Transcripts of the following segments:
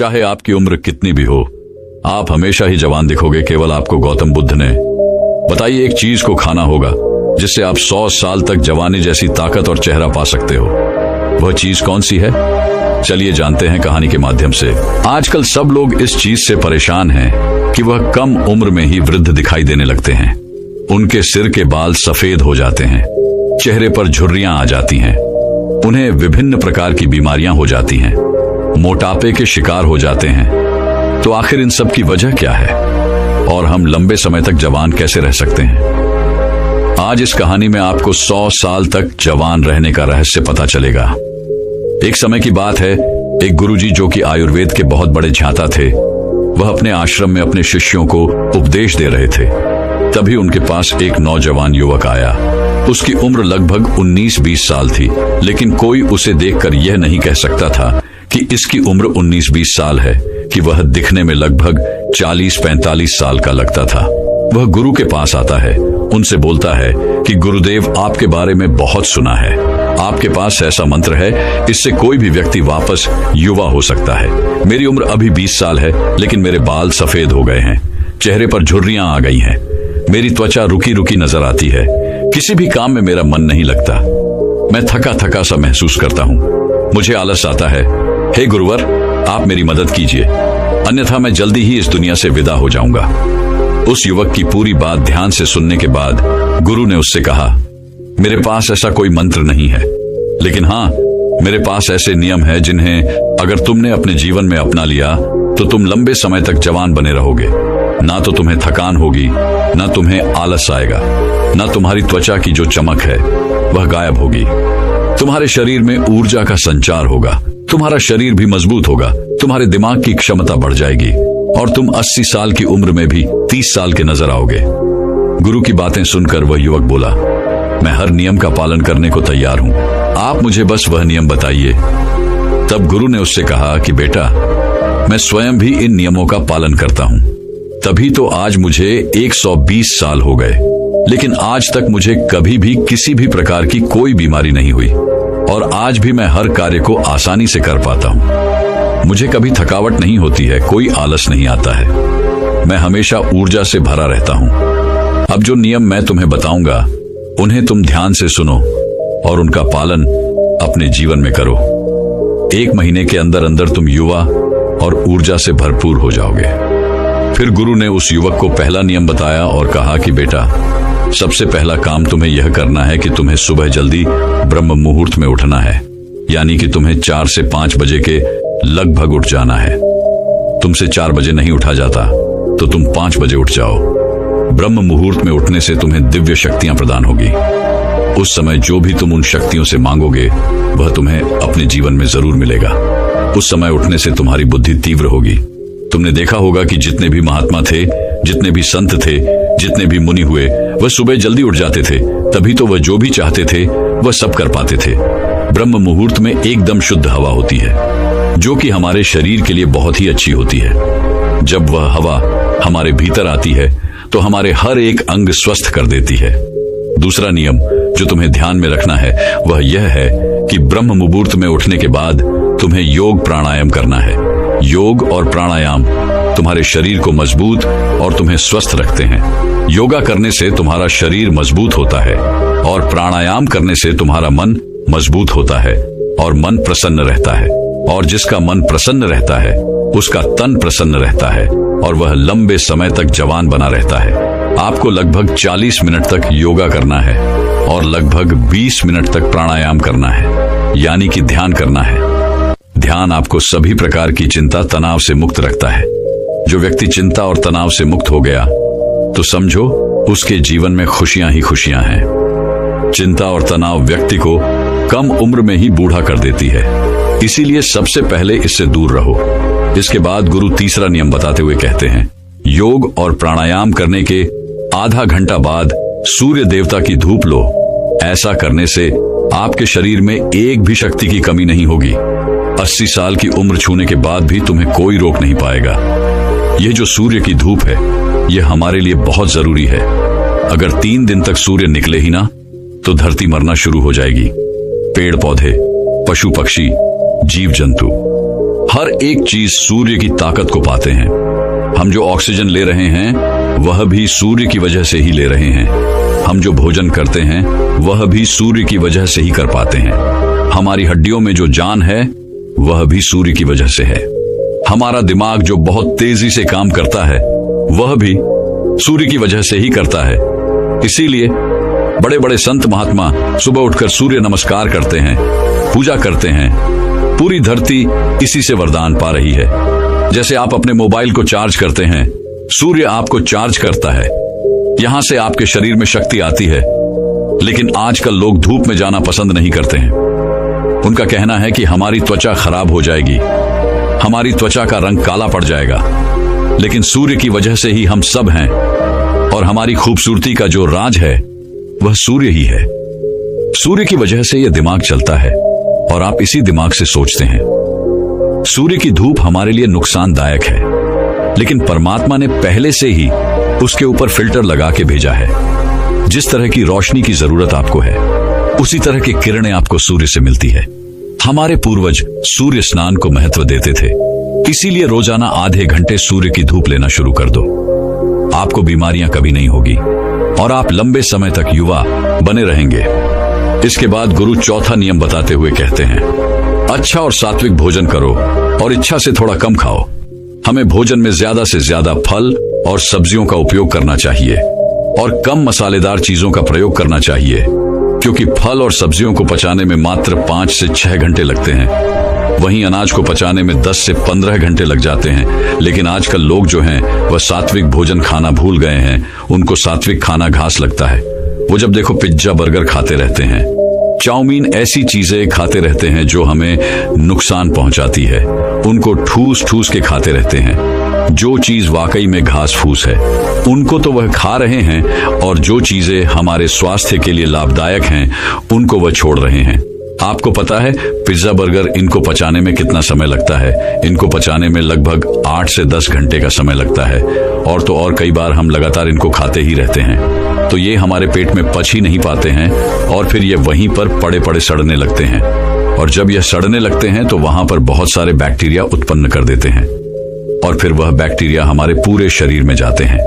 चाहे आपकी उम्र कितनी भी हो, आप हमेशा ही जवान दिखोगे। केवल आपको गौतम बुद्ध ने बताइए एक चीज को खाना होगा जिससे आप 100 साल तक जवानी जैसी ताकत और चेहरा पा सकते हो। वह चीज कौन सी है? चलिए जानते हैं कहानी के माध्यम से। आजकल सब लोग इस चीज से परेशान हैं कि वह कम उम्र में ही वृद्ध दिखाई देने लगते हैं। उनके सिर के बाल सफेद हो जाते हैं, चेहरे पर झुर्रियां आ जाती हैं, उन्हें विभिन्न प्रकार की बीमारियां हो जाती हैं, मोटापे के शिकार हो जाते हैं। तो आखिर इन सब की वजह क्या है और हम लंबे समय तक जवान कैसे रह सकते हैं? आज इस कहानी में आपको 100 साल तक जवान रहने का रहस्य पता चलेगा। एक समय की बात है, एक गुरुजी जो कि आयुर्वेद के बहुत बड़े झांता थे, वह अपने आश्रम में अपने शिष्यों को उपदेश दे रहे थे। तभी उनके पास एक नौजवान युवक आया। उसकी उम्र लगभग 19-20 साल थी, लेकिन कोई उसे देखकर यह नहीं कह सकता था कि इसकी उम्र 19-20 साल है, कि वह दिखने में लगभग 40-45 साल का लगता था। वह गुरु के पास आता है, उनसे बोलता है कि गुरुदेव, आपके बारे में बहुत सुना है, आपके पास ऐसा मंत्र है, इससे कोई भी व्यक्ति वापस युवा हो सकता है। मेरी उम्र अभी 20 साल है, लेकिन मेरे बाल सफेद हो गए हैं, चेहरे पर झुर्रियां आ गई हैं, मेरी त्वचा रुकी रुकी नजर आती है, किसी भी काम में मेरा मन नहीं लगता, मैं थका थका सा महसूस करता हूँ, मुझे आलस आता है। हे गुरुवर, आप मेरी मदद कीजिए, अन्यथा मैं जल्दी ही इस दुनिया से विदा हो जाऊंगा। उस युवक की पूरी बात ध्यान से सुनने के बाद गुरु ने उससे कहा, मेरे पास ऐसा कोई मंत्र नहीं है, लेकिन हाँ, मेरे पास ऐसे नियम है जिन्हें अगर तुमने अपने जीवन में अपना लिया तो तुम लंबे समय तक जवान बने रहोगे। ना तो तुम्हें थकान होगी, ना तुम्हें आलस आएगा, ना तुम्हारी त्वचा की जो चमक है वह गायब होगी। तुम्हारे शरीर में ऊर्जा का संचार होगा, तुम्हारा शरीर भी मजबूत होगा, तुम्हारे दिमाग की क्षमता बढ़ जाएगी और तुम 80 साल की उम्र में भी 30 साल के नजर आओगे। गुरु की बातें सुनकर वह युवक बोला, मैं हर नियम का पालन करने को तैयार हूँ, आप मुझे बस वह नियम बताइए। तब गुरु ने उससे कहा कि बेटा, मैं स्वयं भी इन नियमों का पालन करता हूँ, तभी तो आज मुझे 120 साल हो गए, लेकिन आज तक मुझे कभी भी किसी भी प्रकार की कोई बीमारी नहीं हुई और आज भी मैं हर कार्य को आसानी से कर पाता हूँ। मुझे कभी थकावट नहीं होती है, कोई आलस नहीं आता है, मैं हमेशा ऊर्जा से भरा रहता हूँ। अब जो नियम मैं तुम्हें बताऊंगा उन्हें तुम ध्यान से सुनो और उनका पालन अपने जीवन में करो। 1 महीने के अंदर अंदर तुम युवा और ऊर्जा से भरपूर हो जाओगे। फिर गुरु ने उस युवक को पहला नियम बताया और कहा कि बेटा, सबसे पहला काम तुम्हें यह करना है कि तुम्हें सुबह जल्दी ब्रह्म मुहूर्त में उठना है, यानी कि तुम्हें 4 से 5 बजे के लगभग उठ जाना है। तुमसे 4 बजे नहीं उठा जाता तो तुम 5 बजे उठ जाओ। ब्रह्म मुहूर्त में उठने से तुम्हें दिव्य शक्तियां प्रदान होगी। उस समय जो भी तुम उन शक्तियों से मांगोगे वह तुम्हें अपने जीवन में जरूर मिलेगा। उस समय उठने से तुम्हारी बुद्धि तीव्र होगी। तुमने देखा होगा कि जितने भी महात्मा थे, जितने भी संत थे, जितने भी मुनि हुए, वह सुबह जल्दी उठ जाते थे, तभी तो वह जो भी चाहते थे वह सब कर पाते थे। ब्रह्म मुहूर्त में एकदम शुद्ध हवा होती है, जो कि हमारे शरीर के लिए बहुत ही अच्छी होती है। जब वह हवा हमारे भीतर आती है तो हमारे हर एक अंग स्वस्थ कर देती है। दूसरा नियम जो तुम्हें ध्यान में रखना है वह यह है कि ब्रह्म मुहूर्त में उठने के बाद तुम्हें योग प्राणायाम करना है। योग और प्राणायाम तुम्हारे शरीर को मजबूत और तुम्हें स्वस्थ रखते हैं। योगा करने से तुम्हारा शरीर मजबूत होता है और प्राणायाम करने से तुम्हारा मन मजबूत होता है और मन प्रसन्न रहता है, और जिसका मन प्रसन्न रहता है उसका तन प्रसन्न रहता है और वह लंबे समय तक जवान बना रहता है। आपको लगभग 40 मिनट तक योगा करना है और लगभग 20 मिनट तक प्राणायाम करना है, यानी कि ध्यान करना है। ध्यान आपको सभी प्रकार की चिंता तनाव से मुक्त रखता है। जो व्यक्ति चिंता और तनाव से मुक्त हो गया तो समझो उसके जीवन में खुशियां ही खुशियां हैं। चिंता और तनाव व्यक्ति को कम उम्र में ही बूढ़ा कर देती है, इसीलिए सबसे पहले इससे दूर रहो। इसके बाद गुरु तीसरा नियम बताते हुए कहते हैं, योग और प्राणायाम करने के आधा घंटा बाद सूर्य देवता की धूप लो। ऐसा करने से आपके शरीर में एक भी शक्ति की कमी नहीं होगी। 80 साल की उम्र छूने के बाद भी तुम्हें कोई रोक नहीं पाएगा। यह जो सूर्य की धूप है यह हमारे लिए बहुत जरूरी है। अगर 3 दिन तक सूर्य निकले ही ना तो धरती मरना शुरू हो जाएगी। पेड़ पौधे, पशु पक्षी, जीव जंतु, हर एक चीज सूर्य की ताकत को पाते हैं। हम जो ऑक्सीजन ले रहे हैं वह भी सूर्य की वजह से ही ले रहे हैं। हम जो भोजन करते हैं वह भी सूर्य की वजह से ही कर पाते हैं। हमारी हड्डियों में जो जान है वह भी सूर्य की वजह से है। हमारा दिमाग जो बहुत तेजी से काम करता है वह भी सूर्य की वजह से ही करता है। इसीलिए बड़े बड़े संत महात्मा सुबह उठकर सूर्य नमस्कार करते हैं, पूजा करते हैं। पूरी धरती इसी से वरदान पा रही है। जैसे आप अपने मोबाइल को चार्ज करते हैं, सूर्य आपको चार्ज करता है। यहां से आपके शरीर में शक्ति आती है। लेकिन आजकल लोग धूप में जाना पसंद नहीं करते हैं। उनका कहना है कि हमारी त्वचा खराब हो जाएगी, हमारी त्वचा का रंग काला पड़ जाएगा। लेकिन सूर्य की वजह से ही हम सब हैं और हमारी खूबसूरती का जो राज है वह सूर्य ही है। सूर्य की वजह से यह दिमाग चलता है और आप इसी दिमाग से सोचते हैं। सूर्य की धूप हमारे लिए नुकसानदायक है, लेकिन परमात्मा ने पहले से ही उसके ऊपर फिल्टर लगा के भेजा है। जिस तरह की रोशनी की जरूरत आपको है उसी तरह की किरणें आपको सूर्य से मिलती है। हमारे पूर्वज सूर्य स्नान को महत्व देते थे, इसीलिए रोजाना आधे घंटे सूर्य की धूप लेना शुरू कर दो। आपको बीमारियां कभी नहीं होगी और आप लंबे समय तक युवा बने रहेंगे। इसके बाद गुरु चौथा नियम बताते हुए कहते हैं, अच्छा और सात्विक भोजन करो और इच्छा से थोड़ा कम खाओ। हमें भोजन में ज्यादा से ज्यादा फल और सब्जियों का उपयोग करना चाहिए और कम मसालेदार चीजों का प्रयोग करना चाहिए, क्योंकि फल और सब्जियों को पचाने में मात्र 5 से 6 घंटे लगते हैं। वहीं अनाज को पचाने में 10 से 15 घंटे लग जाते हैं। लेकिन आजकल लोग जो हैं वह सात्विक भोजन खाना भूल गए हैं। उनको सात्विक खाना घास लगता है। वो जब देखो पिज्जा बर्गर खाते रहते हैं, चाउमीन, ऐसी चीजें खाते रहते हैं जो हमें नुकसान पहुंचाती है। उनको ठूस ठूस के खाते रहते हैं। जो चीज वाकई में घास फूस है उनको तो वह खा रहे हैं, और जो चीजें हमारे स्वास्थ्य के लिए लाभदायक हैं उनको वह छोड़ रहे हैं। आपको पता है पिज्जा बर्गर इनको पचाने में कितना समय लगता है? इनको पचाने में लगभग 8 से 10 घंटे का समय लगता है। और तो और कई बार हम लगातार इनको खाते ही रहते हैं, तो ये हमारे पेट में पच ही नहीं पाते हैं और फिर ये वहीं पर पड़े पड़े सड़ने लगते हैं। और जब यह सड़ने लगते हैं तो वहां पर बहुत सारे बैक्टीरिया उत्पन्न कर देते हैं और फिर वह बैक्टीरिया हमारे पूरे शरीर में जाते हैं।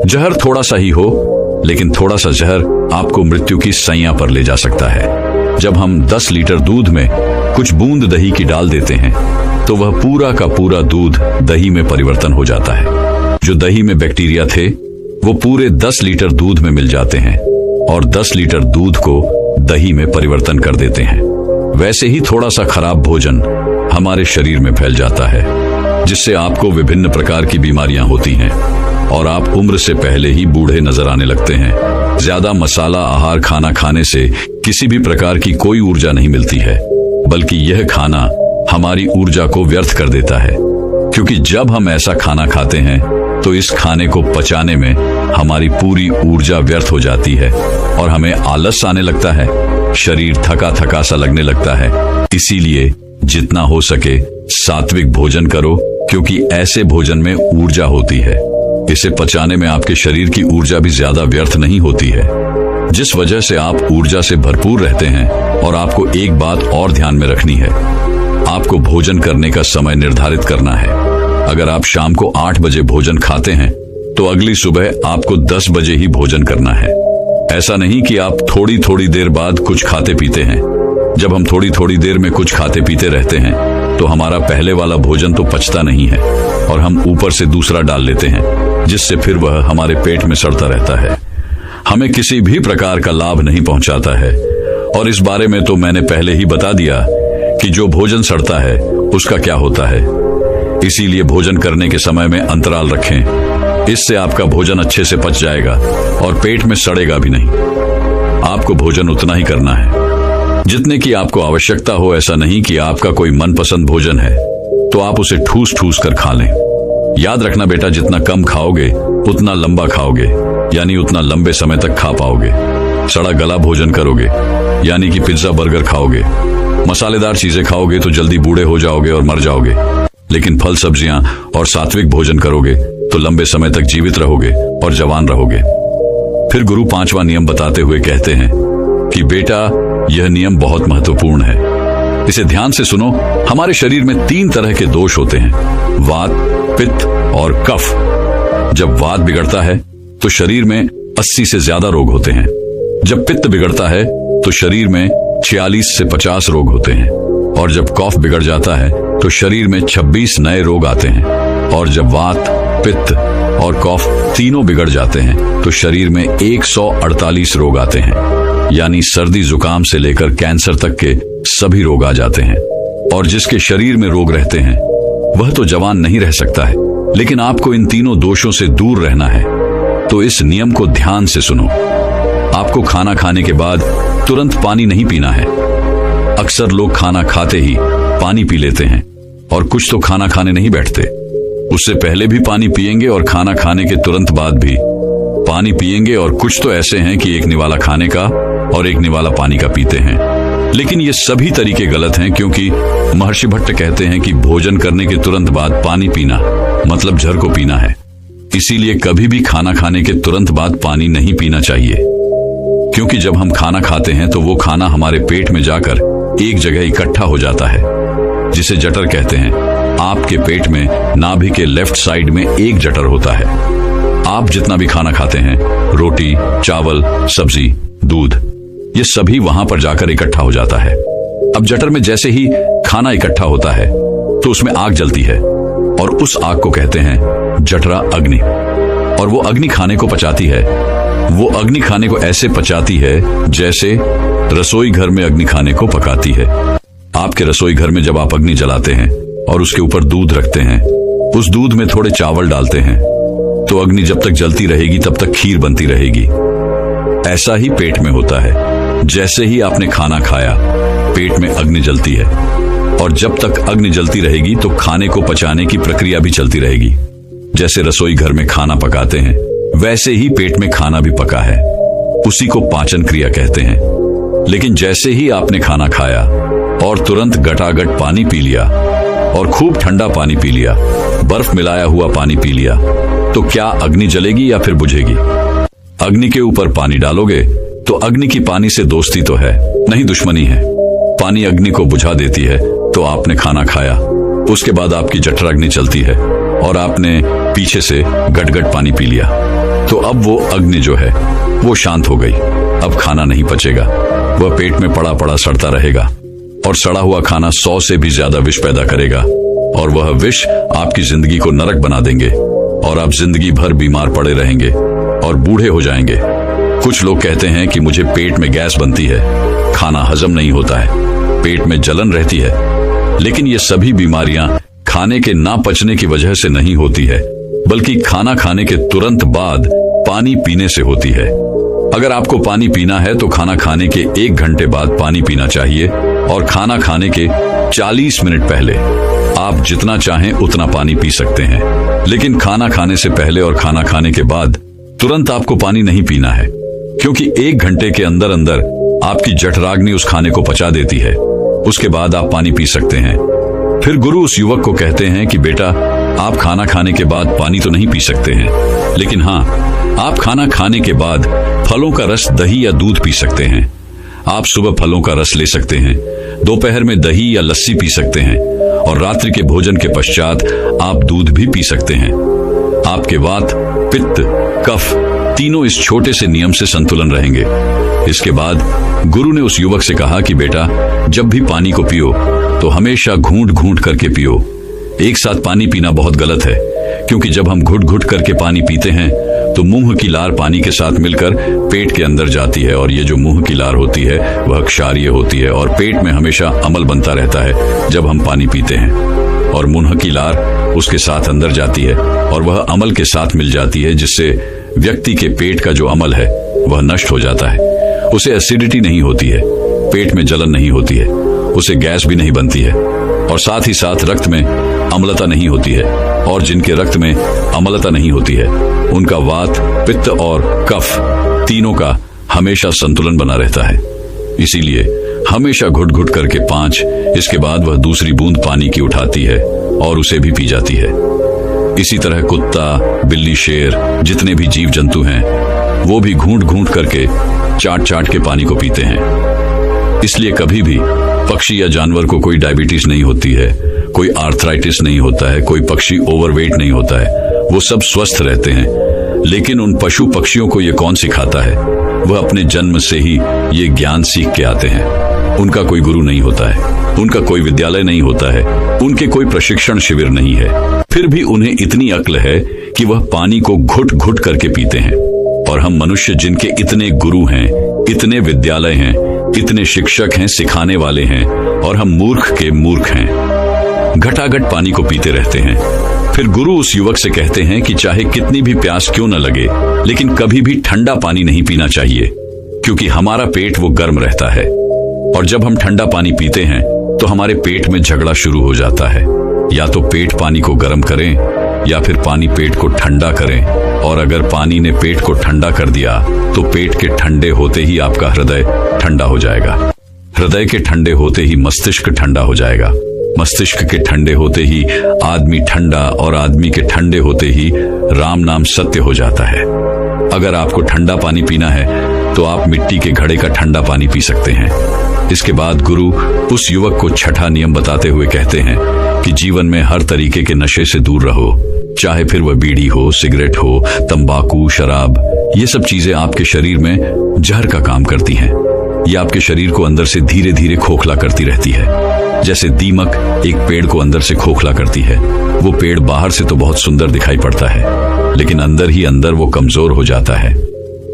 जहर थोड़ा सा ही हो, लेकिन थोड़ा सा जहर आपको मृत्यु की सैया पर ले जा सकता है। जब हम 10 लीटर दूध में कुछ बूंद दही की डाल देते हैं तो वह पूरा का पूरा दूध दही में परिवर्तन हो जाता है। जो दही में बैक्टीरिया थे वो पूरे 10 लीटर दूध में मिल जाते हैं और 10 लीटर दूध को दही में परिवर्तन कर देते हैं। वैसे ही थोड़ा सा खराब भोजन हमारे शरीर में फैल जाता है, जिससे आपको विभिन्न प्रकार की बीमारियां होती हैं और आप उम्र से पहले ही बूढ़े नजर आने लगते हैं। ज्यादा मसाला आहार खाना खाने से किसी भी प्रकार की कोई ऊर्जा नहीं मिलती है, बल्कि यह खाना हमारी ऊर्जा को व्यर्थ कर देता है। क्योंकि जब हम ऐसा खाना खाते हैं तो इस खाने को पचाने में हमारी पूरी ऊर्जा व्यर्थ हो जाती है और हमें आलस आने लगता है, शरीर थका थका सा लगने लगता है। इसीलिए जितना हो सके सात्विक भोजन करो, क्योंकि ऐसे भोजन में ऊर्जा होती है। इसे पचाने में आपके शरीर की ऊर्जा भी ज्यादा व्यर्थ नहीं होती है, जिस वजह से आप ऊर्जा से भरपूर रहते हैं। और आपको एक बात और ध्यान में रखनी है, आपको भोजन करने का समय निर्धारित करना है। अगर आप शाम को 8 बजे भोजन खाते हैं तो अगली सुबह आपको 10 बजे ही भोजन करना है। ऐसा नहीं कि आप थोड़ी थोड़ी देर बाद कुछ खाते पीते हैं। जब हम थोड़ी थोड़ी देर में कुछ खाते पीते रहते हैं तो हमारा पहले वाला भोजन तो पचता नहीं है और हम ऊपर से दूसरा डाल लेते हैं, जिससे फिर वह हमारे पेट में सड़ता रहता है। हमें किसी भी प्रकार का लाभ नहीं पहुंचाता है। और इस बारे में तो मैंने पहले ही बता दिया कि जो भोजन सड़ता है उसका क्या होता है। इसीलिए भोजन करने के समय में अंतराल रखें। इससे आपका भोजन अच्छे से पच जाएगा और पेट में सड़ेगा भी नहीं। आपको भोजन उतना ही करना है जितने की आपको आवश्यकता हो। ऐसा नहीं कि आपका कोई मनपसंद भोजन है तो आप उसे ठूस ठूस कर खा लें। याद रखना बेटा, जितना कम खाओगे उतना लंबा खाओगे, यानी उतना लंबे समय तक खा पाओगे। सड़ा गला भोजन करोगे, यानी कि पिज्जा बर्गर खाओगे, मसालेदार चीजें खाओगे तो जल्दी बूढ़े हो जाओगे और मर जाओगे। लेकिन फल सब्जियां और सात्विक भोजन करोगे तो लंबे समय तक जीवित रहोगे और जवान रहोगे। फिर गुरु 5वां नियम बताते हुए कहते हैं कि बेटा, यह नियम बहुत महत्वपूर्ण है। इसे ध्यान से सुनो। हमारे शरीर में 3 तरह के दोष होते हैं, वात, पित्त और कफ। जब वात बिगड़ता है तो शरीर में 80 से ज्यादा रोग होते हैं। जब पित्त बिगड़ता है तो शरीर में 46 से 50 रोग होते हैं। और जब कफ बिगड़ जाता है तो शरीर में 26 नए रोग आते हैं। और जब वात, पित्त और कफ तीनों बिगड़ जाते हैं तो शरीर में 148 रोग आते हैं। यानी सर्दी जुकाम से लेकर कैंसर तक के सभी रोग आ जाते हैं। और जिसके शरीर में रोग रहते हैं वह तो जवान नहीं रह सकता है। लेकिन आपको इन तीनों दोषों से दूर रहना है तो इस नियम को ध्यान से सुनो। आपको खाना खाने के बाद तुरंत पानी नहीं पीना है। अक्सर लोग खाना खाते ही पानी पी लेते हैं और कुछ तो खाना खाने नहीं बैठते, उससे पहले भी पानी पिएंगे और खाना खाने के तुरंत बाद भी पानी पिएंगे। और कुछ तो ऐसे हैं कि एक निवाला खाने का और एक निवाला पानी का पीते हैं। लेकिन ये सभी तरीके गलत हैं, क्योंकि महर्षि भट्ट कहते हैं कि भोजन करने के तुरंत बाद पानी पीना मतलब जहर को पीना है। इसीलिए कभी भी खाना खाने के तुरंत बाद पानी नहीं पीना चाहिए, क्योंकि जब हम खाना खाते हैं तो वो खाना हमारे पेट में जाकर एक जगह इकट्ठा हो जाता है, जिसे जठर कहते हैं। आपके पेट में नाभि के लेफ्ट साइड में एक जठर होता है। आप जितना भी खाना खाते हैं, रोटी, चावल, सब्जी, दूध, ये सभी वहां पर जाकर इकट्ठा हो जाता है। अब जठर में जैसे ही खाना इकट्ठा होता है तो उसमें आग जलती है और उस आग को कहते हैं जठरा अग्नि। और वो अग्नि खाने को पचाती है। वो अग्नि खाने को ऐसे पचाती है जैसे रसोई घर में अग्नि खाने को पकाती है। आपके रसोई घर में जब आप अग्नि जलाते हैं और उसके ऊपर दूध रखते हैं, उस दूध में थोड़े चावल डालते हैं, तो अग्नि जब तक जलती रहेगी तब तक खीर बनती रहेगी। ऐसा ही पेट में होता है। जैसे ही आपने खाना खाया, पेट में अग्नि जलती है और जब तक अग्नि जलती रहेगी तो खाने को पचाने की प्रक्रिया भी चलती रहेगी। जैसे रसोई घर में खाना पकाते हैं, वैसे ही पेट में खाना भी पका है। उसी को पाचन क्रिया कहते हैं। लेकिन जैसे ही आपने खाना खाया और तुरंत गटागट पानी पी लिया और खूब ठंडा पानी पी लिया, बर्फ मिलाया हुआ पानी पी लिया, तो क्या अग्नि जलेगी या फिर बुझेगी? अग्नि के ऊपर पानी डालोगे तो अग्नि की पानी से दोस्ती तो है नहीं, दुश्मनी है। पानी अग्नि को बुझा देती है। तो आपने खाना खाया, उसके बाद आपकी जठर अग्नि चलती है और आपने पीछे से गटगट पानी पी लिया, तो अब वो अग्नि जो है वो शांत हो गई। अब खाना नहीं पचेगा, वह पेट में पड़ा पड़ा सड़ता रहेगा और सड़ा हुआ खाना 100 से भी ज्यादा विष पैदा करेगा और वह विष आपकी जिंदगी को नरक बना देंगे और आप जिंदगी भर बीमार पड़े रहेंगे और बूढ़े हो जाएंगे। कुछ लोग कहते हैं कि मुझे पेट में गैस बनती है, खाना हजम नहीं होता है, पेट में जलन रहती है। लेकिन ये सभी बीमारियां खाने के ना पचने की वजह से नहीं होती है, बल्कि खाना खाने के तुरंत बाद पानी पीने से होती है। अगर आपको पानी पीना है तो खाना खाने के 1 घंटे बाद पानी पीना चाहिए और खाना खाने के 40 मिनट पहले आप जितना चाहें उतना पानी पी सकते हैं। लेकिन खाना खाने से पहले और खाना खाने के बाद तुरंत आपको पानी नहीं पीना है, क्योंकि 1 घंटे के अंदर अंदर आपकी जठराग्नि उस खाने को पचा देती है। उसके बाद आप पानी पी सकते हैं। फिर गुरु उस युवक को कहते हैं कि बेटा, आप खाना खाने के बाद पानी तो नहीं पी सकते हैं, लेकिन हाँ, आप खाना खाने के बाद फलों का रस, दही या दूध पी सकते हैं। आप सुबह फलों का रस ले सकते हैं, दोपहर में दही या लस्सी पी सकते हैं और रात्रि के भोजन के पश्चात आप दूध भी पी सकते हैं। आपके वात, पित्त, कफ तीनों इस छोटे से नियम से संतुलन रहेंगे। इसके बाद गुरु ने उस युवक से कहा कि बेटा, जब भी पानी को पियो तो हमेशा घूंट घूंट करके पियो। एक साथ पानी पीना बहुत गलत है, क्योंकि जब हम घुट घुट करके पानी पीते हैं तो मुंह की लार पानी के साथ मिलकर पेट के अंदर जाती है और ये जो मुंह की लार होती है वह क्षारीय होती है और पेट में हमेशा अमल बनता रहता है जब हम पानी पीते हैं, और मुंह की लार उसके साथ अंदर जाती है और वह अमल के साथ मिल जाती है, जिससे व्यक्ति के पेट का जो अमल है वह नष्ट हो जाता है। उसे एसिडिटी नहीं होती है, पेट में जलन नहीं होती है, उसे गैस भी नहीं बनती है और साथ ही साथ रक्त में अम्लता नहीं होती है। और जिनके रक्त में अम्लता नहीं होती है उनका वात, पित्त और कफ तीनों का हमेशा संतुलन बना रहता है। इसीलिए हमेशा घुट घुट करके 5, इसके बाद वह दूसरी बूंद पानी की उठाती है और उसे भी पी जाती है। इसी तरह कुत्ता, बिल्ली, शेर, जितने भी जीव जंतु हैं वो भी घूंट घूंट करके चाट चाट के पानी को पीते हैं। इसलिए कभी भी पक्षी या जानवर को कोई डायबिटीज नहीं होती है, कोई आर्थराइटिस नहीं होता है, कोई पक्षी ओवरवेट नहीं होता है, वो सब स्वस्थ रहते हैं। लेकिन उन पशु पक्षियों को ये कौन सिखाता है? वह अपने जन्म से ही ये ज्ञान सीख के आते हैं। उनका कोई गुरु नहीं होता है, उनका कोई विद्यालय नहीं होता है, उनके कोई प्रशिक्षण शिविर नहीं है। फिर भी उन्हें इतनी अक्ल है कि वह पानी को घुट घुट करके पीते हैं। और हम मनुष्य जिनके इतने गुरु हैं, इतने विद्यालय हैं, इतने शिक्षक हैं, सिखाने वाले हैं, और हम मूर्ख के मूर्ख हैं, घटाघट पानी को पीते रहते हैं। फिर गुरु उस युवक से कहते हैं कि चाहे कितनी भी प्यास क्यों न लगे, लेकिन कभी भी ठंडा पानी नहीं पीना चाहिए, क्योंकि हमारा पेट वो गर्म रहता है। और जब हम ठंडा पानी पीते हैं तो हमारे पेट में झगड़ा शुरू हो जाता है। या तो पेट पानी को गर्म करें या फिर पानी पेट को ठंडा करें। और अगर पानी ने पेट को ठंडा कर दिया तो पेट के ठंडे होते ही आपका हृदय ठंडा हो जाएगा। हृदय के ठंडे होते ही मस्तिष्क ठंडा हो जाएगा। मस्तिष्क के ठंडे होते ही आदमी ठंडा, और आदमी के ठंडे होते ही राम नाम सत्य हो जाता है। अगर आपको ठंडा पानी पीना है तो आप मिट्टी के घड़े का ठंडा पानी पी सकते हैं। इसके बाद गुरु उस युवक को छठा नियम बताते हुए कहते हैं कि जीवन में हर तरीके के नशे से दूर रहो, चाहे फिर वह बीड़ी हो, सिगरेट हो, तंबाकू, शराब। ये सब चीजें आपके शरीर में जहर का काम करती हैं। ये आपके शरीर को अंदर से धीरे धीरे खोखला करती रहती है। जैसे दीमक एक पेड़ को अंदर से खोखला करती है। वो पेड़ बाहर से तो बहुत सुंदर दिखाई पड़ता है, लेकिन अंदर ही अंदर वो कमजोर हो जाता है।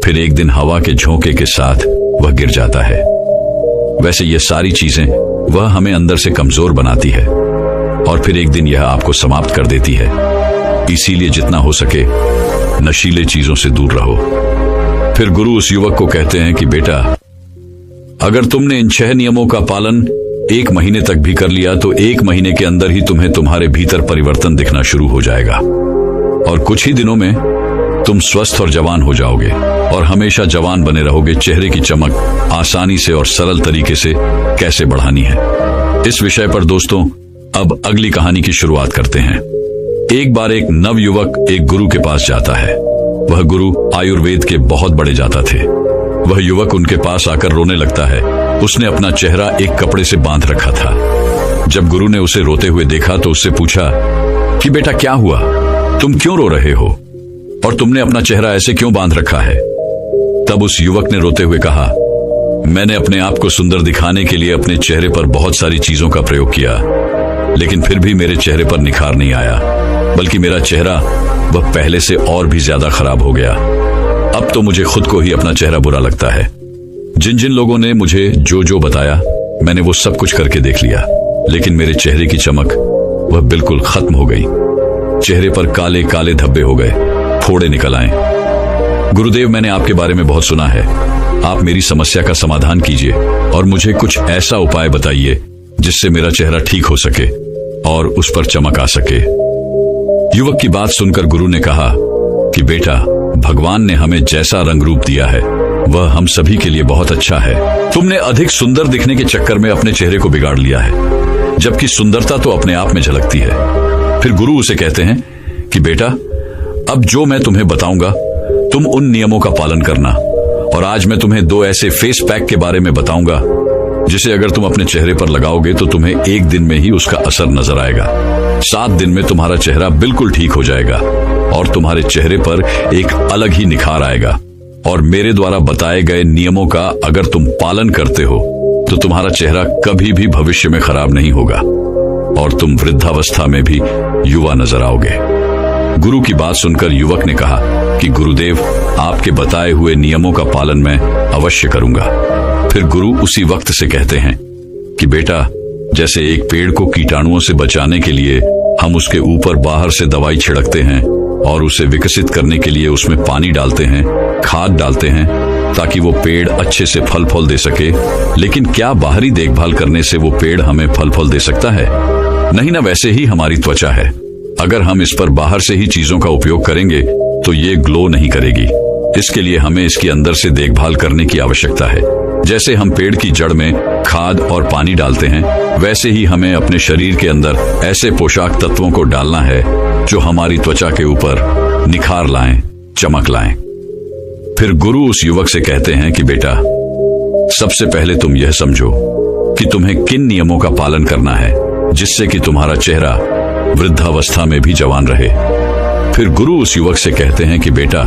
फिर एक दिन हवा के झोंके के साथ वह गिर जाता है। वैसे ये सारी चीजें वह हमें अंदर से कमजोर बनाती है, और फिर एक दिन यह आपको समाप्त कर देती है। इसीलिए जितना हो सके नशीले चीजों से दूर रहो। फिर गुरु उस युवक को कहते हैं कि बेटा, अगर तुमने इन 6 नियमों का पालन 1 महीने तक भी कर लिया तो 1 महीने के अंदर ही तुम्हें तुम्हारे भीतर परिवर्तन दिखना शुरू हो जाएगा, और कुछ ही दिनों में तुम स्वस्थ और जवान हो जाओगे, और हमेशा जवान बने रहोगे। चेहरे की चमक आसानी से और सरल तरीके से कैसे बढ़ानी है, इस विषय पर दोस्तों अब अगली कहानी की शुरुआत करते हैं। एक बार एक नव युवक एक गुरु के पास जाता है। वह गुरु आयुर्वेद के बहुत बड़े जाता थे। वह युवक उनके पास आकर रोने लगता है। उसने अपना चेहरा एक कपड़े से बांध रखा था। जब गुरु ने उसे रोते हुए देखा तो उससे पूछा कि बेटा क्या हुआ, तुम क्यों रो रहे हो, और तुमने अपना चेहरा ऐसे क्यों बांध रखा है? तब उस युवक ने रोते हुए कहा, मैंने अपने आप को सुंदर दिखाने के लिए अपने चेहरे पर बहुत सारी चीजों का प्रयोग किया, लेकिन फिर भी मेरे चेहरे पर निखार नहीं आया, बल्कि मेरा चेहरा वह पहले से और भी ज्यादा खराब हो गया। अब तो मुझे खुद को ही अपना चेहरा बुरा लगता है। जिन जिन लोगों ने मुझे जो जो बताया मैंने वो सब कुछ करके देख लिया, लेकिन मेरे चेहरे की चमक वह बिल्कुल खत्म हो गई। चेहरे पर काले काले धब्बे हो गए, फोड़े निकल आए। गुरुदेव, मैंने आपके बारे में बहुत सुना है। आप मेरी समस्या का समाधान कीजिए और मुझे कुछ ऐसा उपाय बताइए जिससे मेरा चेहरा ठीक हो सके और उस पर चमक आ सके। युवक की बात सुनकर गुरु ने कहा कि बेटा, भगवान ने हमें जैसा रंग रूप दिया है वह हम सभी के लिए बहुत अच्छा है। तुमने अधिक सुंदर दिखने के चक्कर में अपने चेहरे को बिगाड़ लिया है, जबकि सुंदरता तो अपने आप में झलकती है। फिर गुरु उसे कहते हैं कि बेटा, अब जो मैं तुम्हें बताऊंगा तुम उन नियमों का पालन करना, और आज मैं तुम्हें 2 ऐसे फेस पैक के बारे में बताऊंगा जिसे अगर तुम अपने चेहरे पर लगाओगे तो तुम्हें 1 दिन में ही उसका असर नजर आएगा। 7 दिन में तुम्हारा चेहरा बिल्कुल ठीक हो जाएगा और तुम्हारे चेहरे पर एक अलग ही निखार आएगा। और मेरे द्वारा बताए गए नियमों का अगर तुम पालन करते हो तो तुम्हारा चेहरा कभी भी भविष्य में खराब नहीं होगा और तुम वृद्धावस्था में भी युवा नजर आओगे। गुरु की बात सुनकर युवक ने कहा कि गुरुदेव, आपके बताए हुए नियमों का पालन मैं अवश्य करूंगा। फिर गुरु उसी वक्त से कहते हैं कि बेटा, जैसे एक पेड़ को कीटाणुओं से बचाने के लिए हम उसके ऊपर बाहर से दवाई छिड़कते हैं और उसे विकसित करने के लिए उसमें पानी डालते हैं, खाद डालते हैं ताकि वो पेड़ अच्छे से फल फूल दे सके, लेकिन क्या बाहरी देखभाल करने से वो पेड़ हमें फल फूल दे सकता है? नहीं ना। वैसे ही हमारी त्वचा है, अगर हम इस पर बाहर से ही चीजों का उपयोग करेंगे तो ये ग्लो नहीं करेगी। इसके लिए हमें इसकी अंदर से देखभाल करने की आवश्यकता है। जैसे हम पेड़ की जड़ में खाद और पानी डालते हैं, वैसे ही हमें अपने शरीर के अंदर ऐसे पोषक तत्वों को डालना है जो हमारी त्वचा के ऊपर निखार लाएं, चमक लाएं। फिर गुरु उस युवक से कहते हैं कि बेटा, सबसे पहले तुम यह समझो कि तुम्हें किन नियमों का पालन करना है जिससे कि तुम्हारा चेहरा वृद्धावस्था में भी जवान रहे। फिर गुरु उस युवक से कहते हैं कि बेटा,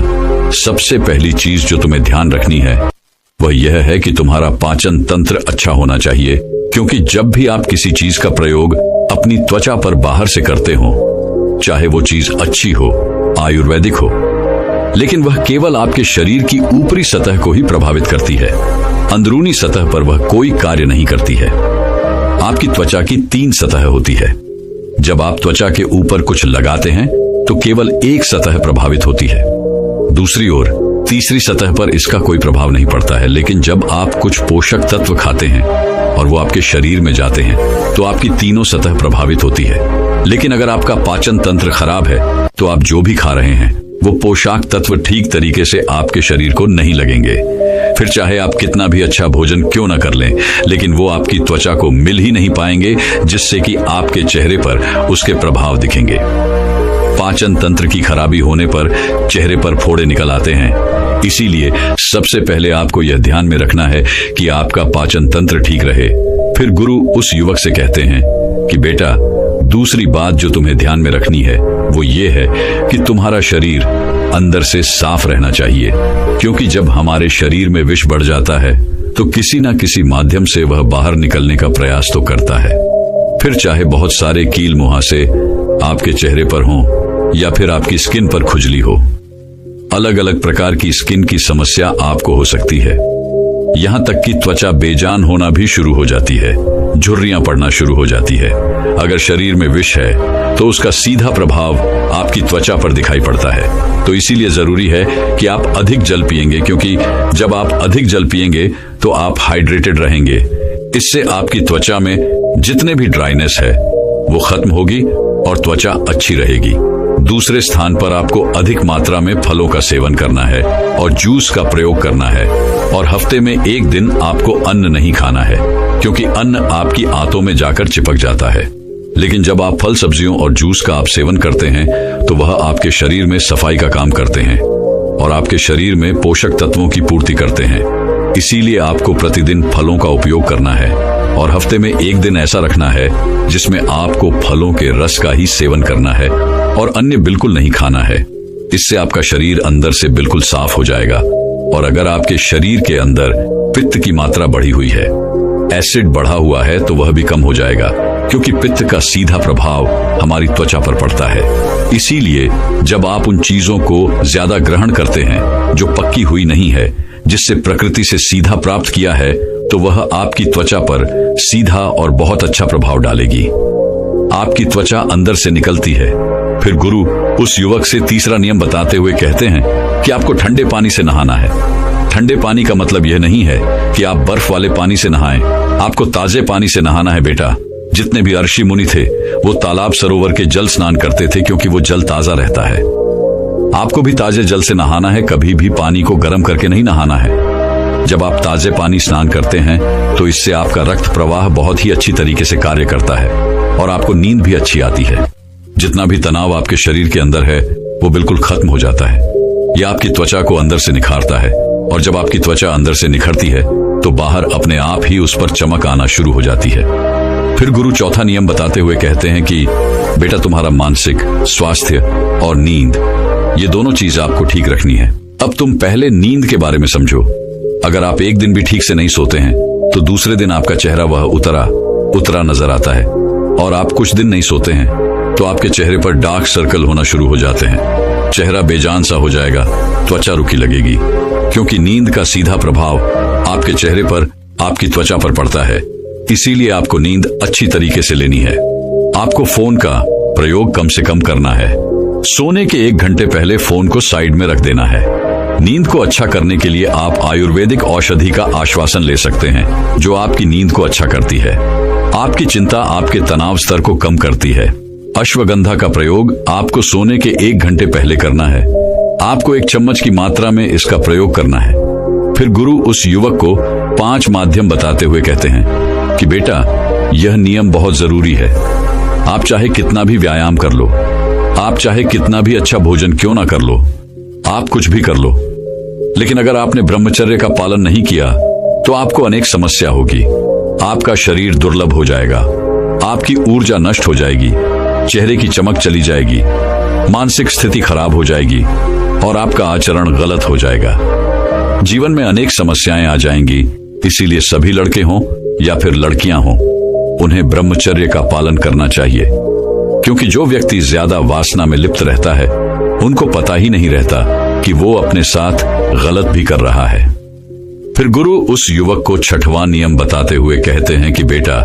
सबसे पहली चीज जो तुम्हें ध्यान रखनी है वह यह है कि तुम्हारा पाचन तंत्र अच्छा होना चाहिए, क्योंकि जब भी आप किसी चीज का प्रयोग अपनी त्वचा पर बाहर से करते हो, चाहे वो चीज अच्छी हो, आयुर्वेदिक हो, लेकिन वह केवल आपके शरीर की ऊपरी सतह को ही प्रभावित करती है। अंदरूनी सतह पर वह कोई कार्य नहीं करती है। आपकी त्वचा की 3 सतह होती है। जब आप त्वचा के ऊपर कुछ लगाते हैं तो केवल एक सतह प्रभावित होती है, दूसरी ओर तीसरी सतह पर इसका कोई प्रभाव नहीं पड़ता है। लेकिन जब आप कुछ पोषक तत्व खाते हैं और वो आपके शरीर में जाते हैं तो आपकी तीनों सतह प्रभावित होती है। लेकिन अगर आपका पाचन तंत्र खराब है तो आप जो भी खा रहे हैं वो पोषक तत्व ठीक तरीके से आपके शरीर को नहीं लगेंगे। फिर चाहे आप कितना भी अच्छा भोजन क्यों न कर लें, लेकिन वो आपकी त्वचा को मिल ही नहीं पाएंगे, जिससे कि आपके चेहरे पर उसके प्रभाव दिखेंगे। पाचन तंत्र की खराबी होने पर चेहरे पर फोड़े निकल आते हैं। इसीलिए सबसे पहले आपको यह ध्यान में रखना है कि आपका पाचन तंत्र ठीक रहे। फिर गुरु उस युवक से कहते हैं कि बेटा, दूसरी बात जो तुम्हें ध्यान में रखनी है वो ये है कि तुम्हारा शरीर अंदर से साफ रहना चाहिए, क्योंकि जब हमारे शरीर में विष बढ़ जाता है तो किसी न किसी माध्यम से वह बाहर निकलने का प्रयास तो करता है। फिर चाहे बहुत सारे कील मुहासे आपके चेहरे पर हों या फिर आपकी स्किन पर खुजली हो, अलग अलग प्रकार की स्किन की समस्या आपको हो सकती है। यहाँ तक कि त्वचा बेजान होना भी शुरू हो जाती है, झुर्रियां पड़ना शुरू हो जाती है। अगर शरीर में विष है तो उसका सीधा प्रभाव आपकी त्वचा पर दिखाई पड़ता है। तो इसीलिए जरूरी है कि आप अधिक जल पिएंगे, क्योंकि जब आप अधिक जल पिएंगे तो आप हाइड्रेटेड रहेंगे। इससे आपकी त्वचा में जितने भी ड्राइनेस है वो खत्म होगी और त्वचा अच्छी रहेगी। दूसरे स्थान पर आपको अधिक मात्रा में फलों का सेवन करना है और जूस का प्रयोग करना है, और हफ्ते में 1 दिन आपको अन्न नहीं खाना है, क्योंकि अन्न आपकी आंतों में जाकर चिपक जाता है। लेकिन जब आप फल सब्जियों और जूस का आप सेवन करते हैं तो वह आपके शरीर में सफाई का काम करते हैं और आपके शरीर में पोषक तत्वों की पूर्ति करते हैं। इसीलिए आपको प्रतिदिन फलों का उपयोग करना है और हफ्ते में 1 दिन ऐसा रखना है जिसमें आपको फलों के रस का ही सेवन करना है और अन्य बिल्कुल नहीं खाना है। इससे आपका शरीर अंदर से बिल्कुल साफ हो जाएगा। और अगर आपके शरीर के अंदर पित्त की मात्रा बढ़ी हुई है, एसिड बढ़ा हुआ है, तो वह भी कम हो जाएगा, क्योंकि पित्त का सीधा प्रभाव हमारी त्वचा पर पड़ता है। इसीलिए जब आप उन चीजों को ज्यादा ग्रहण करते हैं जो पक्की हुई नहीं है, जिससे प्रकृति से सीधा प्राप्त किया है, तो वह आपकी त्वचा पर सीधा और बहुत अच्छा प्रभाव डालेगी। आपकी त्वचा अंदर से निकलती है। फिर गुरु उस युवक से तीसरा नियम बताते हुए कहते हैं कि आपको ठंडे पानी से नहाना है। ठंडे पानी का मतलब यह नहीं है कि आप बर्फ वाले पानी से नहाएं, आपको ताजे पानी से नहाना है बेटा। जितने भी ऋषि मुनि थे वो तालाब सरोवर के जल स्नान करते थे, क्योंकि वो जल ताजा रहता है। आपको भी ताजे जल से नहाना है, कभी भी पानी को गर्म करके नहीं नहाना है। जब आप ताजे पानी स्नान करते हैं तो इससे आपका रक्त प्रवाह बहुत ही अच्छी तरीके से कार्य करता है और आपको नींद भी अच्छी आती है। जितना भी तनाव आपके शरीर के अंदर है वो बिल्कुल खत्म हो जाता है। यह आपकी त्वचा को अंदर से निखारता है, और जब आपकी त्वचा अंदर से निखरती है तो बाहर अपने आप ही उस पर चमक आना शुरू हो जाती है। फिर गुरु चौथा नियम बताते हुए कहते हैं कि बेटा, तुम्हारा मानसिक स्वास्थ्य और नींद, ये दोनों चीज आपको ठीक रखनी है। अब तुम पहले नींद के बारे में समझो। अगर आप 1 दिन भी ठीक से नहीं सोते हैं तो दूसरे दिन आपका चेहरा वह उतरा नजर आता है, और आप कुछ दिन नहीं सोते हैं तो आपके चेहरे पर डार्क सर्कल होना शुरू हो जाते हैं। चेहरा बेजान सा हो जाएगा, त्वचा रुखी लगेगी, क्योंकि नींद का सीधा प्रभाव आपके चेहरे पर, आपकी त्वचा पर पड़ता है। इसीलिए आपको नींद अच्छी तरीके से लेनी है। आपको फोन का प्रयोग कम से कम करना है। सोने के 1 घंटे पहले फोन को साइड में रख देना है। नींद को अच्छा करने के लिए आप आयुर्वेदिक औषधि का आश्वासन ले सकते हैं, जो आपकी नींद को अच्छा करती है। आपकी चिंता आपके तनाव स्तर को कम करती है। अश्वगंधा का प्रयोग आपको सोने के 1 घंटे पहले करना है। आपको 1 चम्मच की मात्रा में इसका प्रयोग करना है। फिर गुरु उस युवक को 5 माध्यम बताते हुए कहते हैं कि बेटा, यह नियम बहुत जरूरी है। आप चाहे कितना भी व्यायाम कर लो, आप चाहे कितना भी अच्छा भोजन क्यों ना कर लो, आप कुछ भी कर लो, लेकिन अगर आपने ब्रह्मचर्य का पालन नहीं किया तो आपको अनेक समस्या होगी। आपका शरीर दुर्लभ हो जाएगा, आपकी ऊर्जा नष्ट हो जाएगी, चेहरे की चमक चली जाएगी, मानसिक स्थिति खराब हो जाएगी और आपका आचरण गलत हो जाएगा। जीवन में अनेक समस्याएं आ जाएंगी। इसीलिए सभी लड़के हों या फिर लड़कियां हों, उन्हें ब्रह्मचर्य का पालन करना चाहिए, क्योंकि जो व्यक्ति ज्यादा वासना में लिप्त रहता है उनको पता ही नहीं रहता कि वो अपने साथ गलत भी कर रहा है। फिर गुरु उस युवक को छठवां नियम बताते हुए कहते हैं कि बेटा,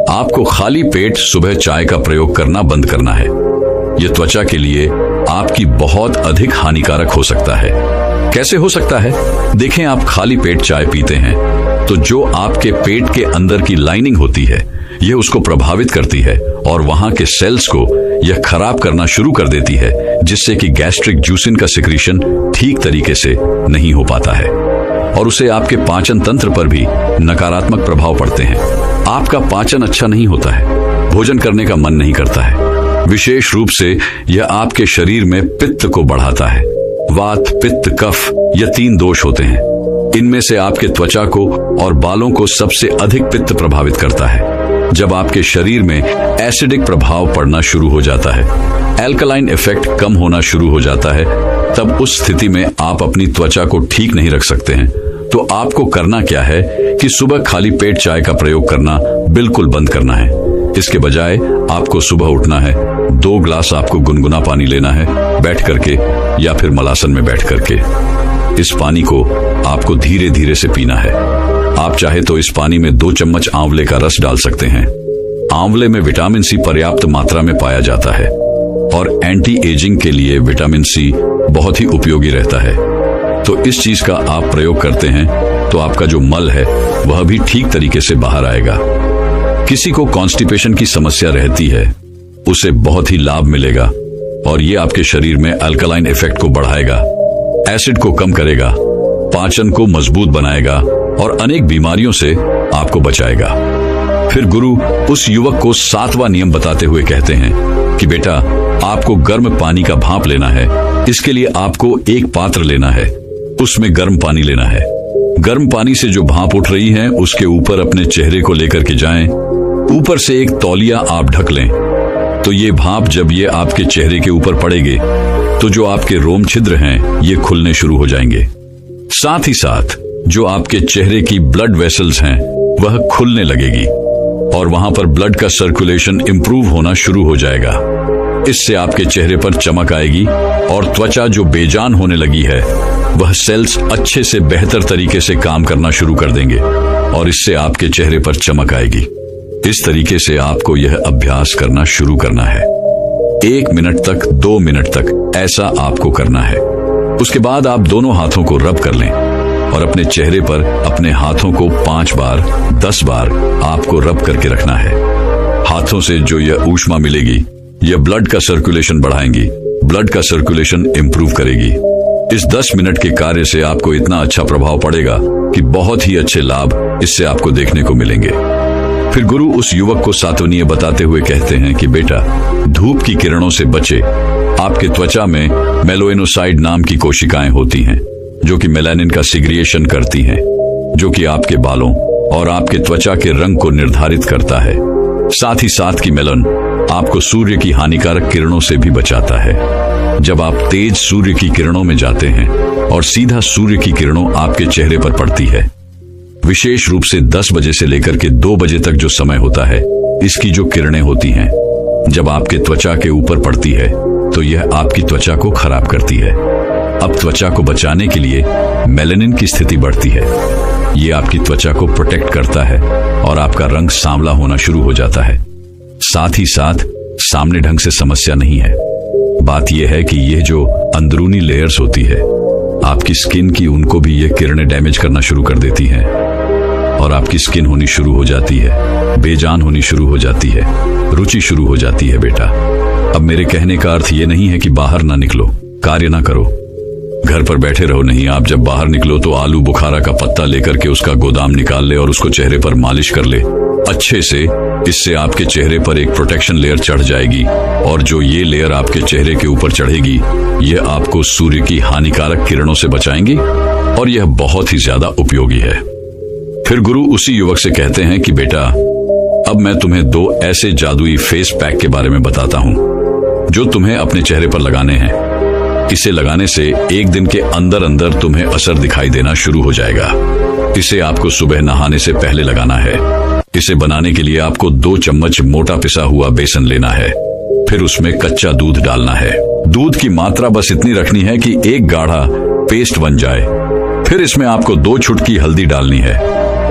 आपको खाली पेट सुबह चाय का प्रयोग करना बंद करना है। यह त्वचा के लिए आपकी बहुत अधिक हानिकारक हो सकता है। कैसे हो सकता है? देखें, आप खाली पेट चाय पीते हैं तो जो आपके पेट के अंदर की लाइनिंग होती है यह उसको प्रभावित करती है और वहां के सेल्स को यह खराब करना शुरू कर देती है, जिससे कि गैस्ट्रिक जूसिन का सिक्रीशन ठीक तरीके से नहीं हो पाता है और उसे आपके पाचन तंत्र पर भी नकारात्मक प्रभाव पड़ते हैं। आपका पाचन अच्छा नहीं होता है, भोजन करने का मन नहीं करता है। विशेष रूप से यह आपके शरीर में पित्त को बढ़ाता है। वात, पित्त, कफ, यह 3 दोष होते हैं। इनमें से आपके त्वचा को और बालों को सबसे अधिक पित्त प्रभावित करता है। जब आपके शरीर में एसिडिक प्रभाव पड़ना शुरू हो जाता है, एल्कलाइन इफेक्ट कम होना शुरू हो जाता है, तब उस स्थिति में आप अपनी त्वचा को ठीक नहीं रख सकते हैं। तो आपको करना क्या है कि सुबह खाली पेट चाय का प्रयोग करना बिल्कुल बंद करना है। इसके बजाय आपको सुबह उठना है, 2 ग्लास आपको गुनगुना पानी लेना है, बैठ करके या फिर मलासन में बैठ करके। इस पानी को आपको धीरे धीरे से पीना है। आप चाहे तो इस पानी में 2 चम्मच आंवले का रस डाल सकते हैं। आंवले में विटामिन सी पर्याप्त मात्रा में पाया जाता है और एंटी एजिंग के लिए विटामिन सी बहुत ही उपयोगी रहता है। तो इस चीज का आप प्रयोग करते हैं तो आपका जो मल है वह भी ठीक तरीके से बाहर आएगा। किसी को कॉन्स्टिपेशन की समस्या रहती है, उसे बहुत ही लाभ मिलेगा और ये आपके शरीर में अल्कलाइन इफेक्ट को बढ़ाएगा, एसिड को कम करेगा, पाचन को मजबूत बनाएगा और अनेक बीमारियों से आपको बचाएगा। फिर गुरु उस युवक को 7वां नियम बताते हुए कहते हैं कि बेटा, आपको गर्म पानी का भाप लेना है। इसके लिए आपको एक पात्र लेना है, उसमें गर्म पानी लेना है। गर्म पानी से जो भाप उठ रही है उसके ऊपर अपने चेहरे को लेकर के जाएं। ऊपर से एक तौलिया आप ढक लें। तो ये भाप जब ये आपके चेहरे के ऊपर पड़ेगे तो जो आपके रोम छिद्र हैं ये खुलने शुरू हो जाएंगे। साथ ही साथ जो आपके चेहरे की ब्लड वेसल्स हैं वह खुलने लगेगी और वहां पर ब्लड का सर्कुलेशन इंप्रूव होना शुरू हो जाएगा। इससे आपके चेहरे पर चमक आएगी और त्वचा जो बेजान होने लगी है वह सेल्स अच्छे से बेहतर तरीके से काम करना शुरू कर देंगे और इससे आपके चेहरे पर चमक आएगी। इस तरीके से आपको यह अभ्यास करना शुरू करना है। 1 मिनट तक, 2 मिनट तक ऐसा आपको करना है। उसके बाद आप दोनों हाथों को रब कर लें और अपने चेहरे पर अपने हाथों को 5 बार, 10 बार आपको रब करके रखना है। हाथों से जो यह ऊष्मा मिलेगी यह ब्लड का सर्कुलेशन बढ़ाएंगी, ब्लड का सर्कुलेशन इंप्रूव करेगी। इस 10 मिनट के कार्य से आपको इतना अच्छा प्रभाव पड़ेगा कि बहुत ही अच्छे लाभ इससे आपको देखने को मिलेंगे। फिर गुरु उस युवक को 7वां नियम बताते हुए कहते हैं कि बेटा, धूप की किरणों से बचे। आपके त्वचा में मेलानोसाइट नाम की कोशिकाएं होती हैं जो कि मेलानिन का सिग्रिएशन करती हैं, जो कि आपके बालों और आपके त्वचा के रंग को निर्धारित करता है। साथ ही साथ की मेलन आपको सूर्य की हानिकारक किरणों से भी बचाता है। जब आप तेज सूर्य की किरणों में जाते हैं और सीधा सूर्य की किरणों आपके चेहरे पर पड़ती है, विशेष रूप से 10 बजे से लेकर के 2 बजे तक जो समय होता है, इसकी जो किरणें होती हैं जब आपके त्वचा के ऊपर पड़ती है तो यह आपकी त्वचा को खराब करती है। अब त्वचा को बचाने के लिए मेलानिन की स्थिति बढ़ती है। ये आपकी त्वचा को प्रोटेक्ट करता है और आपका रंग सांवला होना शुरू हो जाता है। साथ ही साथ सामने ढंग से समस्या नहीं है। बात यह है कि यह जो अंदरूनी लेयर्स होती है आपकी स्किन की, उनको भी यह किरणें डैमेज करना शुरू कर देती हैं और आपकी स्किन होनी शुरू हो जाती है, बेजान होनी शुरू हो जाती है, रुचि शुरू हो जाती है। बेटा, अब मेरे कहने का अर्थ ये नहीं है कि बाहर ना निकलो, कार्य ना करो, घर पर बैठे रहो। नहीं, आप जब बाहर निकलो तो आलू बुखारा का पत्ता लेकर के उसका गोदाम निकाल ले और उसको चेहरे पर मालिश कर ले अच्छे से। इससे आपके चेहरे पर एक प्रोटेक्शन लेयर चढ़ जाएगी और जो ये लेयर आपके चेहरे के ऊपर चढ़ेगी यह आपको सूर्य की हानिकारक किरणों से बचाएंगी और यह बहुत ही ज्यादा उपयोगी है। फिर गुरु उसी युवक से कहते हैं कि बेटा, अब मैं तुम्हें 2 ऐसे जादुई फेस पैक के बारे में बताता हूं जो तुम्हें अपने चेहरे पर लगाने हैं। इसे लगाने से 1 दिन के अंदर अंदर तुम्हें असर दिखाई देना शुरू हो जाएगा। इसे आपको सुबह नहाने से पहले लगाना है। इसे बनाने के लिए आपको 2 चम्मच मोटा पिसा हुआ बेसन लेना है। फिर उसमें कच्चा दूध डालना है। दूध की मात्रा बस इतनी रखनी है कि एक गाढ़ा पेस्ट बन जाए। फिर इसमें आपको 2 चुटकी हल्दी डालनी है।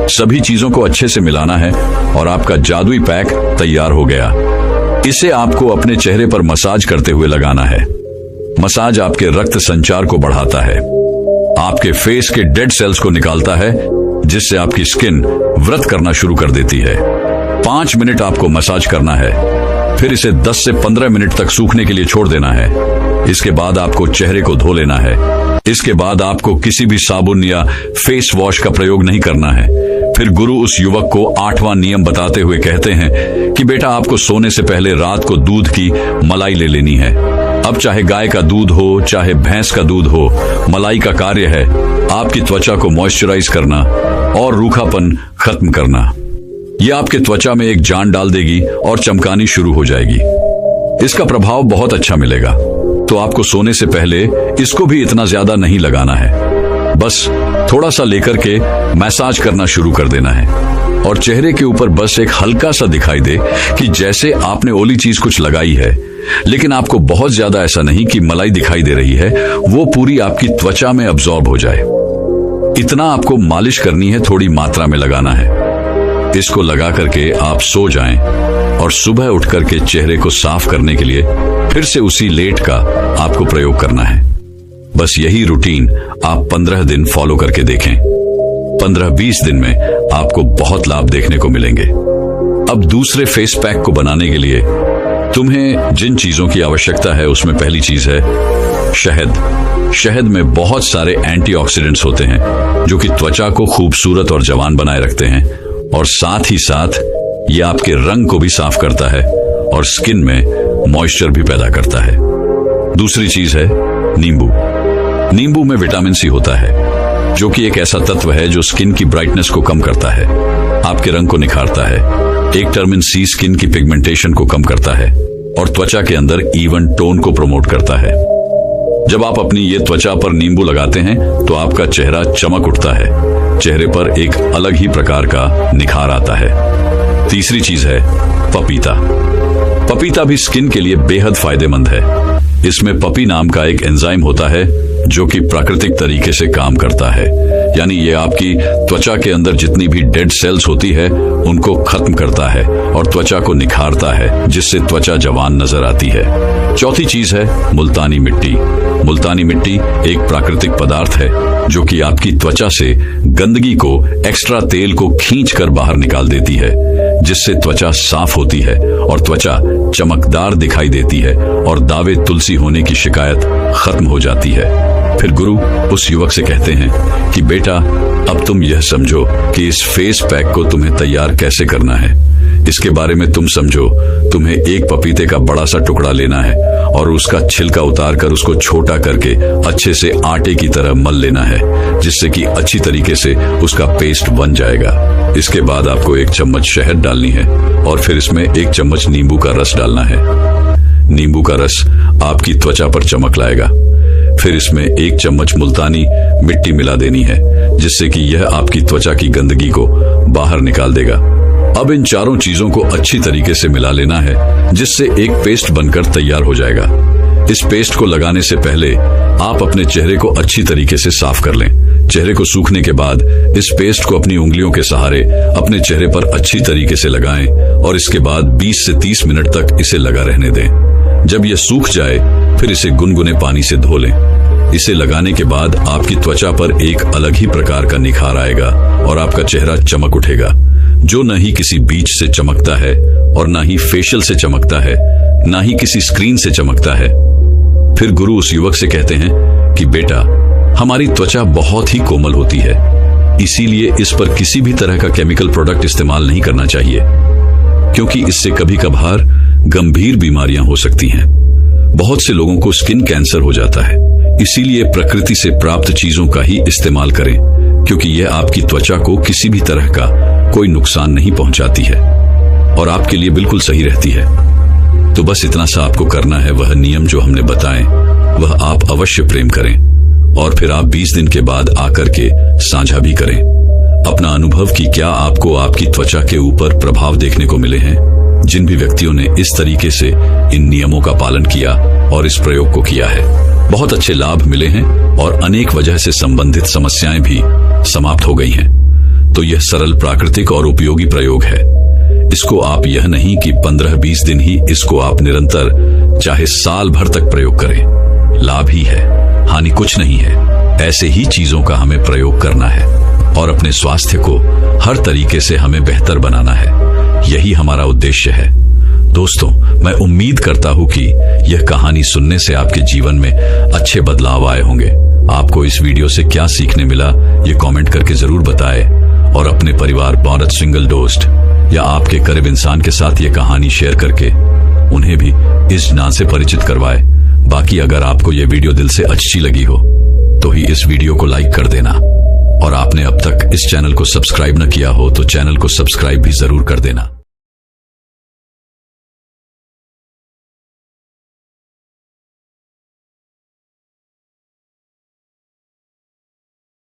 सभी चीजों को अच्छे से मिलाना है और आपका जादुई पैक तैयार हो गया। इसे आपको अपने चेहरे पर मसाज करते हुए लगाना है। मसाज आपके रक्त संचार को बढ़ाता है, आपके फेस के डेड सेल्स को निकालता है, जिससे आपकी स्किन व्रत करना शुरू कर देती है। 5 मिनट आपको मसाज करना है। फिर इसे 10 से 15 मिनट तक सूखने के लिए छोड़ देना है। इसके बाद आपको चेहरे को धो लेना है। इसके बाद आपको किसी भी साबुन या फेस वॉश का प्रयोग नहीं करना है। फिर गुरु उस युवक को 8वां नियम बताते हुए कहते हैं कि बेटा, आपको सोने से पहले रात को दूध की मलाई ले लेनी है। अब चाहे गाय का दूध हो, चाहे भैंस का दूध हो, मलाई का कार्य है आपकी त्वचा को मॉइस्चराइज करना और रूखापन खत्म करना। यह आपके त्वचा में एक जान डाल देगी और चमकानी शुरू हो जाएगी। इसका प्रभाव बहुत अच्छा मिलेगा। तो आपको सोने से पहले इसको भी इतना ज्यादा नहीं लगाना है। बस थोड़ा सा लेकर के मसाज करना शुरू कर देना है और चेहरे के ऊपर बस एक हल्का सा दिखाई दे कि जैसे आपने ओली चीज कुछ लगाई है, लेकिन आपको बहुत ज्यादा ऐसा नहीं कि मलाई दिखाई दे रही है, वो पूरी आपकी त्वचा में अब्सॉर्ब हो जाए। इतना आपको मालिश करनी है, थोड़ी मात्रा में लगाना है। इसको लगा करके आप सो जाएं और सुबह उठ करके चेहरे को साफ करने के लिए फिर से उसी लेट का आपको प्रयोग करना है। बस यही रूटीन आप 15 दिन फॉलो करके देखें। 15-20 दिन में आपको बहुत लाभ देखने को मिलेंगे। अब दूसरे फेस पैक को बनाने के लिए तुम्हें जिन चीजों की आवश्यकता है, उसमें पहली चीज है शहद। शहद में बहुत सारे एंटीऑक्सीडेंट्स होते हैं जो कि त्वचा को खूबसूरत और जवान बनाए रखते हैं और साथ ही साथ ये आपके रंग को भी साफ करता है और स्किन में मॉइस्चर भी पैदा करता है। दूसरी चीज है नींबू। नींबू में विटामिन सी होता है जो कि एक ऐसा तत्व है जो स्किन की ब्राइटनेस को कम करता है, आपके रंग को निखारता है। एक विटामिन सी स्किन की पिगमेंटेशन को कम करता है और त्वचा के अंदर इवन टोन को प्रमोट करता है। जब आप अपनी ये त्वचा पर नींबू लगाते हैं तो आपका चेहरा चमक उठता है, चेहरे पर एक अलग ही प्रकार का निखार आता है। तीसरी चीज है पपीता। पपीता भी स्किन के लिए बेहद फायदेमंद है। इसमें पपी नाम का एक एंजाइम होता है जो कि प्राकृतिक तरीके से काम करता है, यानी ये आपकी त्वचा के अंदर जितनी भी डेड सेल्स होती है उनको खत्म करता है और त्वचा को निखारता है, जिससे त्वचा जवान नजर आती है। चौथी चीज है मुल्तानी मिट्टी। मुल्तानी मिट्टी एक प्राकृतिक पदार्थ है जो कि आपकी त्वचा से गंदगी को, एक्स्ट्रा तेल को खींच कर बाहर निकाल देती है, जिससे त्वचा साफ होती है और त्वचा चमकदार दिखाई देती है और दावे तुलसी होने की शिकायत खत्म हो जाती है। फिर गुरु उस युवक से कहते हैं कि बेटा, अब तुम यह समझो कि इस फेस पैक को तुम्हें तैयार कैसे करना है। इसके बारे में तुम समझो। तुम्हें एक पपीते का बड़ा सा टुकड़ा लेना है और उसका छिलका उतार कर उसको छोटा करके अच्छे से आटे की तरह मल लेना है, जिससे कि अच्छी तरीके से उसका पेस्ट बन जाएगा। इसके बाद आपको 1 चम्मच शहद डालनी है और फिर इसमें 1 चम्मच नींबू का रस डालना है। नींबू का रस आपकी त्वचा पर चमक लाएगा। फिर इसमें 1 चम्मच मुल्तानी मिट्टी मिला देनी है, जिससे कि यह आपकी त्वचा की गंदगी को बाहर निकाल देगा। अब इन चारों चीजों को अच्छी तरीके से मिला लेना है, जिससे एक पेस्ट बनकर तैयार हो जाएगा। इस पेस्ट को लगाने से पहले आप अपने चेहरे को अच्छी तरीके से साफ कर लें। चेहरे को सूखने के बाद इस पेस्ट को अपनी उंगलियों के सहारे अपने चेहरे पर अच्छी तरीके से लगाएं और इसके बाद 20 से 30 मिनट तक इसे लगा रहने दें। जब यह सूख जाए फिर इसे गुनगुने पानी से धो लें। इसे लगाने के बाद आपकी त्वचा पर एक अलग ही प्रकार का निखार आएगा और आपका चेहरा चमक उठेगा, जो न ही किसी बीच से चमकता है और न ही फेशियल से चमकता है, न ही किसी स्क्रीन से चमकता है। फिर गुरु उस युवक से कहते हैं कि बेटा, हमारी त्वचा बहुत ही कोमल होती है, इसीलिए इस पर किसी भी तरह का केमिकल प्रोडक्ट इस्तेमाल नहीं करना चाहिए, क्योंकि इससे कभी कभार गंभीर बीमारियां हो सकती हैं। बहुत से लोगों को स्किन कैंसर हो जाता है। इसीलिए प्रकृति से प्राप्त चीजों का ही इस्तेमाल करें, क्योंकि यह आपकी त्वचा को किसी भी तरह का कोई नुकसान नहीं पहुंचाती है और आपके लिए बिल्कुल सही रहती है। तो बस इतना सा आपको करना है, वह नियम जो हमने बताए वह आप अवश्य प्रेम करें और फिर आप 20 दिन के बाद आकर के साझा भी करें अपना अनुभव कि क्या आपको आपकी त्वचा के ऊपर प्रभाव देखने को मिले हैं। जिन भी व्यक्तियों ने इस तरीके से इन नियमों का पालन किया और इस प्रयोग को किया है, बहुत अच्छे लाभ मिले हैं और अनेक वजह से संबंधित समस्याएं भी समाप्त हो गई हैं। तो यह सरल, प्राकृतिक और उपयोगी प्रयोग है। इसको आप यह नहीं कि 15-20 दिन ही, इसको आप निरंतर चाहे साल भर तक प्रयोग करें। लाभ ही है, हानि कुछ नहीं है। ऐसे ही चीजों का हमें प्रयोग करना है और अपने स्वास्थ्य को हर तरीके से हमें बेहतर बनाना है। यही हमारा उद्देश्य है। दोस्तों, मैं उम्मीद करता हूं कि यह कहानी सुनने से आपके जीवन में अच्छे बदलाव आए होंगे। आपको इस वीडियो से क्या सीखने मिला, ये कमेंट करके जरूर बताएं और अपने परिवार, औरत, सिंगल दोस्त या आपके करीब इंसान के साथ ये कहानी शेयर करके उन्हें भी इस ज्ञान से परिचित करवाएं। बाकी अगर आपको ये वीडियो दिल से अच्छी लगी हो तो ही इस वीडियो को लाइक कर देना और आपने अब तक इस चैनल को सब्सक्राइब न किया हो तो चैनल को सब्सक्राइब भी जरूर कर देना।